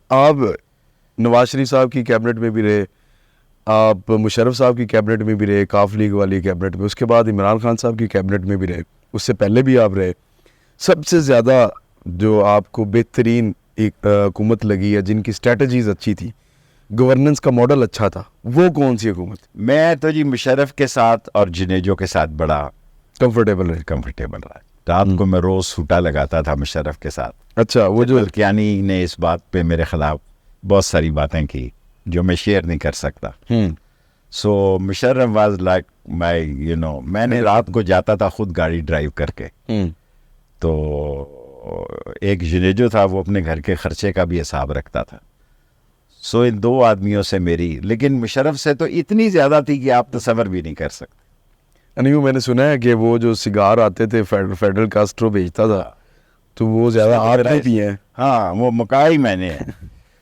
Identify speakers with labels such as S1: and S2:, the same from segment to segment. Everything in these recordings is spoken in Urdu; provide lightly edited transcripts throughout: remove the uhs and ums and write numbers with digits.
S1: آپ نواز شریف صاحب کی کیبنٹ میں بھی رہے, آپ مشرف صاحب کی کیبنٹ میں بھی رہے, کاف لیگ والی کیبنٹ میں, اس کے بعد عمران خان صاحب کی کیبنٹ میں بھی رہے, اس سے پہلے بھی آپ رہے. سب سے زیادہ جو آپ کو بہترین ایک حکومت لگی ہے, جن کی اسٹریٹجیز اچھی تھی, گورننس کا ماڈل اچھا تھا, وہ کون سی حکومت؟
S2: میں تو جی مشرف کے ساتھ اور جنیجو کے ساتھ بڑا
S1: کمفرٹیبل رہے.
S2: رہا. رات کو میں روز سوٹا لگاتا تھا مشرف کے ساتھ.
S1: اچھا, وہ جو
S2: بلکیانی نے اس بات پہ میرے خلاف بہت ساری باتیں کی جو میں شیئر نہیں کر سکتا. سو مشرف واز لائک مائی میں نے رات کو جاتا تھا خود گاڑی ڈرائیو کر کے. تو ایک جنیجو تھا, وہ اپنے گھر کے خرچے کا بھی حساب رکھتا تھا. سو ان دو آدمیوں سے میری, لیکن مشرف سے تو اتنی زیادہ تھی کہ آپ تصور بھی نہیں کر سکتے.
S1: نہیں, میں نے سنا ہے کہ وہ جو سگار آتے تھے فیڈرل کاسٹرو بیچتا تھا, تو وہ زیادہ آپ نے پیے ہیں.
S2: ہاں, وہ مکائی میں نے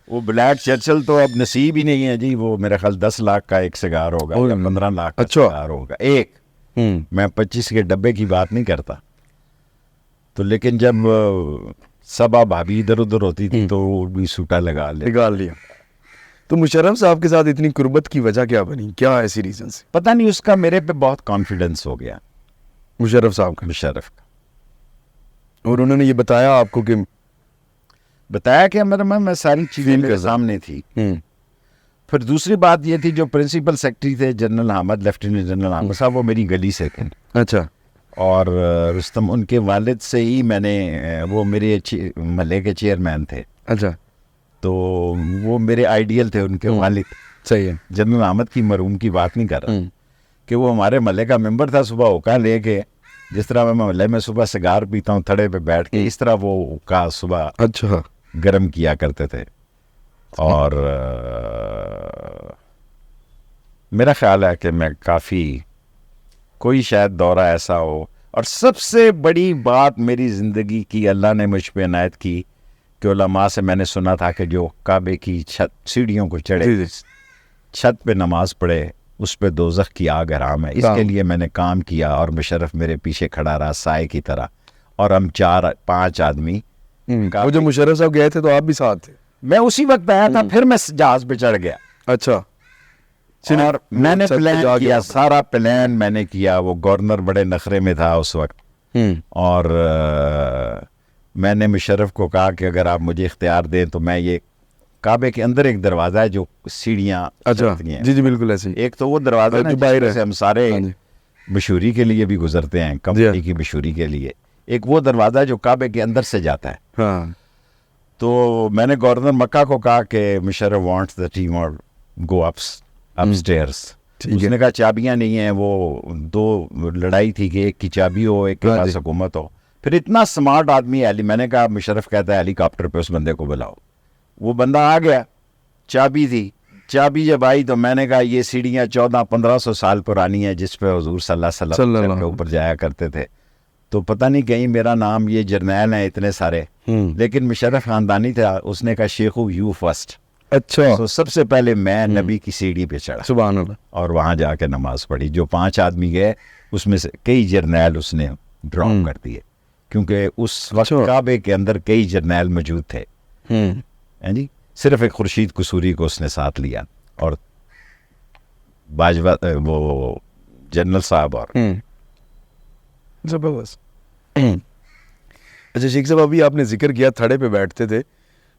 S2: وہ بلیک چرچل تو اب نصیب ہی نہیں ہے جی. وہ میرے خیال 10 لاکھ کا ایک سگار ہوگا یا 15 لاکھ کا سگار ہوگا ایک. میں 25 کے ڈبے کی بات نہیں کرتا. تو لیکن جب صبا بھابھی ادھر ادھر ہوتی تھی تو وہ بھی سوٹا نکال لیا.
S1: تو مشرف صاحب کے ساتھ اتنی قربت کی وجہ کیا بنی؟ کیا ایسی ریزن سے؟
S2: پتہ نہیں, اس کا میرے پہ بہت کانفیڈنس ہو گیا
S1: مشرف صاحب کا.
S2: مشرف کا.
S1: اور انہوں نے یہ بتایا آپ کو کہ
S2: بتایا کہ میں ساری چیزیں میرے سامنے تھی. پھر دوسری بات یہ تھی, جو پرنسپل سیکرٹری تھے general Ahmed, lieutenant general Ahmed sahib, وہ میری گلی سے تھے.
S1: اچھا.
S2: اور رستم ان کے والد سے ہی میں نے, وہ میرے محلے کے چیئرمین تھے.
S1: اچھا.
S2: تو وہ میرے آئیڈیل تھے ان کے والد.
S1: صحیح ہے.
S2: جنرل احمد کی مرحوم کی بات نہیں کر رہا, کہ وہ ہمارے محلے کا ممبر تھا. صبح اوقا لے کے, جس طرح میں محلے میں صبح سگار پیتا ہوں تھڑے پہ بیٹھ کے, اس طرح وہ اوقا صبح
S1: اچھا
S2: گرم کیا کرتے تھے. اور میرا خیال ہے کہ میں کافی, کوئی شاید دورہ ایسا ہو. اور سب سے بڑی بات میری زندگی کی اللہ نے مجھ پہ عنایت کی کہ علماء سے میں نے سنا تھا کہ جو کعبے کی چھت سیڑھیوں کو چڑھے, چھت پہ نماز پڑھے, اس پہ دوزخ کی آگ حرام ہے. اس کے لیے میں نے کام کیا, اور مشرف میرے پیچھے کھڑا رہا سائے کی طرح. اور ہم 4-5 آدمی,
S1: وہ جو مشرف صاحب گئے تھے تو آپ بھی ساتھ تھے؟
S2: میں اسی وقت آیا تھا, پھر میں جہاز پہ چڑھ گیا.
S1: اچھا.
S2: اور میں نے پلان کیا, سارا پلان میں نے کیا. وہ گورنر بڑے نخرے میں تھا اس وقت, اور میں نے مشرف کو کہا کہ اگر آپ مجھے اختیار دیں تو میں یہ کعبے کے اندر ایک دروازہ ہے جو سیڑھیاں,
S1: جی بالکل ایسے,
S2: ایک تو وہ دروازہ ہے ہم سارے مشہوری کے لیے بھی گزرتے ہیں, کمپنی کی مشہوری کے لیے. ایک وہ دروازہ ہے جو کعبے کے اندر سے جاتا ہے. تو میں نے گورنر مکہ کو کہا کہ Musharraf wants the team or go upstairs. اس نے کہا چابیاں نہیں ہیں. وہ 2 لڑائی تھی کہ ایک کی چابی ہو, ایک کے پاس حکومت ہو. پھر اتنا سمارٹ آدمی ہے, میں نے کہا مشرف کہتا ہے ہیلی کاپٹر پہ اس بندے کو بلاؤ. وہ بندہ آ گیا, چابی تھی. چابی جب آئی تو میں نے کہا یہ سیڑھیاں 1400-1500 سال پرانی ہیں جس پہ حضور صلی اللہ علیہ وسلم کے اوپر جایا کرتے تھے. تو پتہ نہیں کہیں میرا نام, یہ جرنیل ہیں اتنے سارے, لیکن مشرف خاندانی تھا. اس نے کہا شیخو یو فرسٹ.
S1: اچھا.
S2: تو سب سے پہلے میں نبی کی سیڑھی پہ چڑھا,
S1: سبحان اللہ,
S2: اور وہاں جا کے نماز پڑھی. جو 5 آدمی گئے اس میں سے کئی جرنیل اس نے ڈراپ کر دیے, کیونکہ اس وقت کعبے کے اندر کئی جرنیل موجود تھے. جی صرف ایک خورشید قصوری کو اس نے ساتھ لیا, اور باجوہ وہ جنرل صاحب. اور
S1: زبردست. اچھا شیخ صاحب, ابھی آپ نے ذکر کیا تھڑے پہ بیٹھتے تھے,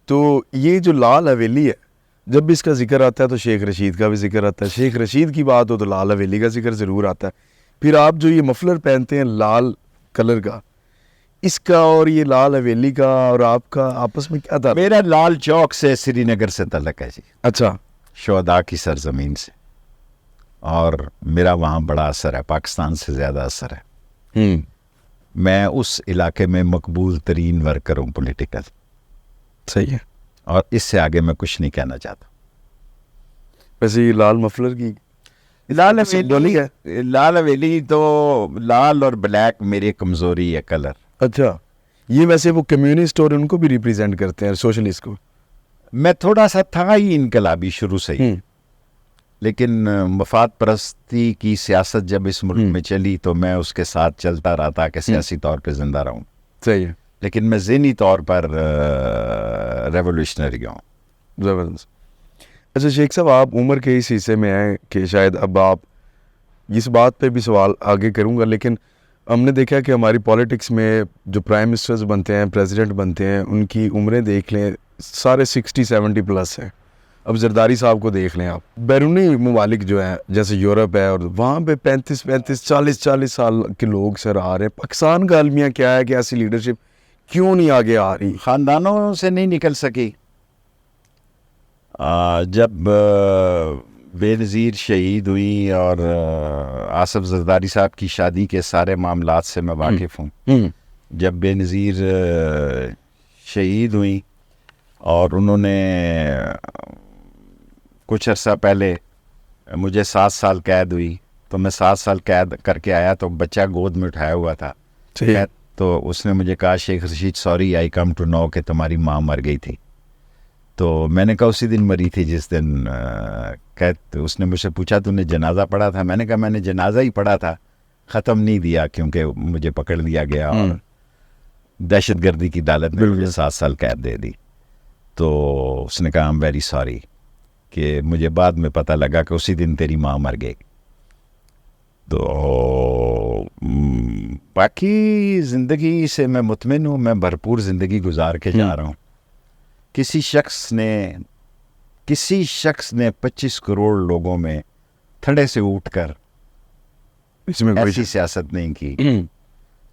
S1: تو یہ جو لال حویلی ہے, جب بھی اس کا ذکر آتا ہے تو شیخ رشید کا بھی ذکر آتا ہے. شیخ رشید کی بات ہو تو لال حویلی کا ذکر ضرور آتا ہے. پھر آپ جو یہ مفلر پہنتے ہیں لال کلر کا, اس کا اور یہ لال حویلی کا اور آپ کا آپس میں کیا تھا؟
S2: میرا لال چوک سے سری نگر سے تعلق ہے جی.
S1: اچھا.
S2: شہداء کی سرزمین سے, اور میرا وہاں بڑا اثر ہے, پاکستان سے زیادہ اثر ہے. میں اس علاقے میں مقبول ترین ورکر ہوں پولیٹیکل.
S1: صحیح ہے.
S2: اور اس سے آگے میں کچھ نہیں کہنا چاہتا.
S1: ویسے یہ لال مفلر کی
S2: لال حویلی تو لال اور بلیک میری کمزوری ہے, کلر. اچھا.
S1: یہ ویسے وہ کمیونسٹ اور ان کو بھی ریپریزینٹ کرتے ہیں, سوشلسٹ کو.
S2: میں تھوڑا سا تھا ہی انقلابی شروع سے ہی, لیکن مفاد پرستی کی سیاست جب اس ملک میں چلی تو میں اس کے ساتھ چلتا رہا تاکہ سیاسی طور پہ زندہ رہوں.
S1: صحیح ہے.
S2: لیکن میں ذہنی طور پر ریولوشنری ہوں.
S1: زبردست. اچھا شیخ صاحب, آپ عمر کے اس حصے میں ہیں کہ شاید اب آپ اس بات پہ بھی سوال آگے کروں گا, لیکن ہم نے دیکھا کہ ہماری پالیٹکس میں جو پرائم منسٹرز بنتے ہیں, پریزیڈنٹ بنتے ہیں, ان کی عمریں دیکھ لیں سارے 60-70 پلس ہیں. اب زرداری صاحب کو دیکھ لیں آپ, بیرونی ممالک جو ہیں جیسے یورپ ہے, اور وہاں پہ 35-40 سال کے لوگ سر آ رہے ہیں. پاکستان کا المیہ کیا ہے کہ ایسی لیڈرشپ کیوں نہیں آگے آ رہی؟
S2: خاندانوں سے نہیں نکل سکی. جب بے نظیر شہید ہوئی اور آصف زرداری صاحب کی شادی کے سارے معاملات سے میں واقف ہوں. جب بے نظیر شہید ہوئی اور انہوں نے کچھ عرصہ پہلے مجھے 7 سال قید ہوئی, تو میں 7 سال قید کر کے آیا تو بچہ گود میں اٹھایا ہوا تھا. تو اس نے مجھے کہا Sheikh Rashid sorry I come to know کہ تمہاری ماں مر گئی تھی. تو میں نے کہا اسی دن مری تھی جس دن اس نے مجھ سے پوچھا تو نے جنازہ پڑھا تھا؟ میں نے کہا میں نے جنازہ ہی پڑھا تھا, ختم نہیں دیا کیونکہ مجھے پکڑ لیا گیا اور دہشت گردی کی عدالت میں مجھے 7 سال قید دے دی. تو اس نے کہا I'm very sorry کہ مجھے بعد میں پتہ لگا کہ اسی دن تیری ماں مر گئی. تو باقی زندگی سے میں مطمئن ہوں, میں بھرپور زندگی گزار کے جا رہا ہوں. کسی شخص نے 25 کروڑ لوگوں میں تھڑے سے اٹھ کر
S1: اس میں
S2: ایسی سیاست نہیں کی.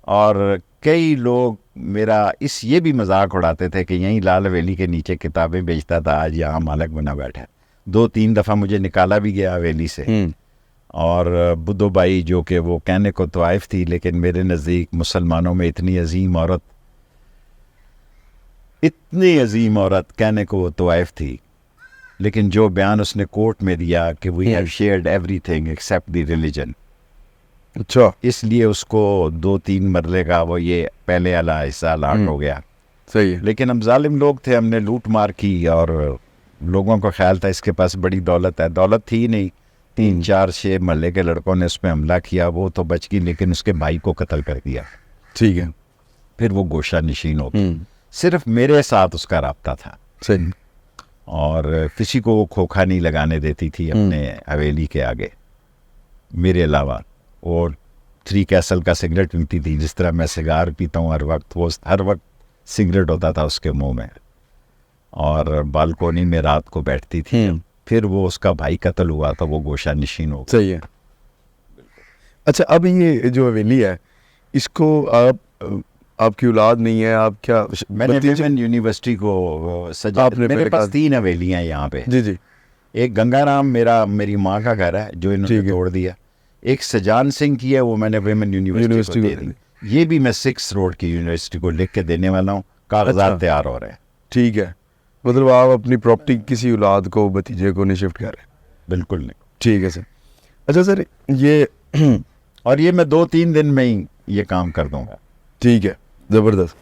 S2: اور کئی لوگ میرا یہ بھی مذاق اڑاتے تھے کہ یہیں لال حویلی کے نیچے کتابیں بیچتا تھا, آج یہاں مالک بنا بیٹھا. 2-3 دفعہ مجھے نکالا بھی گیا حویلی سے. اور بدھو بائی جو کہ وہ کہنے کو طوائف تھی, لیکن میرے نزدیک مسلمانوں میں اتنی عظیم عورت کہنے کو وہ طوائف تھی, لیکن جو بیان اس نے کورٹ میں دیا کہ we have shared everything except the religion,
S1: اچھا
S2: اس لیے اس کو 2-3 مرلے کا وہ یہ پہلے والا حصہ الاٹ ہو گیا.
S1: صحیح ہے.
S2: لیکن ہم ظالم لوگ تھے, ہم نے لوٹ مار کی اور لوگوں کو خیال تھا اس کے پاس بڑی دولت ہے. دولت تھی نہیں, 3-4-6 محلے کے لڑکوں نے اس پہ حملہ کیا, وہ تو بچ گئی لیکن اس کے بھائی کو قتل کر دیا.
S1: ٹھیک ہے.
S2: پھر وہ گوشہ نشین ہو گئی. صرف میرے ساتھ اس کا رابطہ تھا.
S1: صحیح.
S2: اور کسی کو وہ کھوکھا نہیں لگانے دیتی تھی اپنے حویلی کے آگے میرے علاوہ. اور 3 کیسل کا سگریٹ پیتی تھی, جس طرح میں سگار پیتا ہوں ہر وقت, وہ ہر وقت سگریٹ ہوتا تھا اس کے منہ میں. اور بالکونی میں رات کو بیٹھتی تھی. پھر وہ اس کا بھائی قتل ہوا تو وہ گوشہ نشین ہو گیا.
S1: صحیح ہے. اچھا اب یہ جو حویلی ہے اس کو آپ کی اولاد نہیں ہے, آپ کیا؟
S2: میں نے ویمن یونیورسٹی کو سجا, میرے پاس 3 حویلیاں ہیں یہاں پہ.
S1: جی.
S2: ایک گنگا رام میری ماں کا گھر ہے جو انہوں نے توڑ دیا. ایک سجان سنگھ کی ہے, وہ میں نے ویمن یونیورسٹی کو دے دی. یہ بھی میں 6 روڈ کی یونیورسٹی کو لکھ کے دینے والا ہوں, کاغذات تیار ہو رہے ہیں.
S1: ٹھیک ہے, مطلب آپ اپنی پراپرٹی کسی اولاد کو, بھتیجے کو نہیں شفٹ کر رہے؟
S2: بالکل نہیں.
S1: ٹھیک ہے سر. اچھا سر یہ
S2: اور یہ میں 2-3 دن میں ہی یہ کام کر دوں گا.
S1: ٹھیک ہے, زبردست.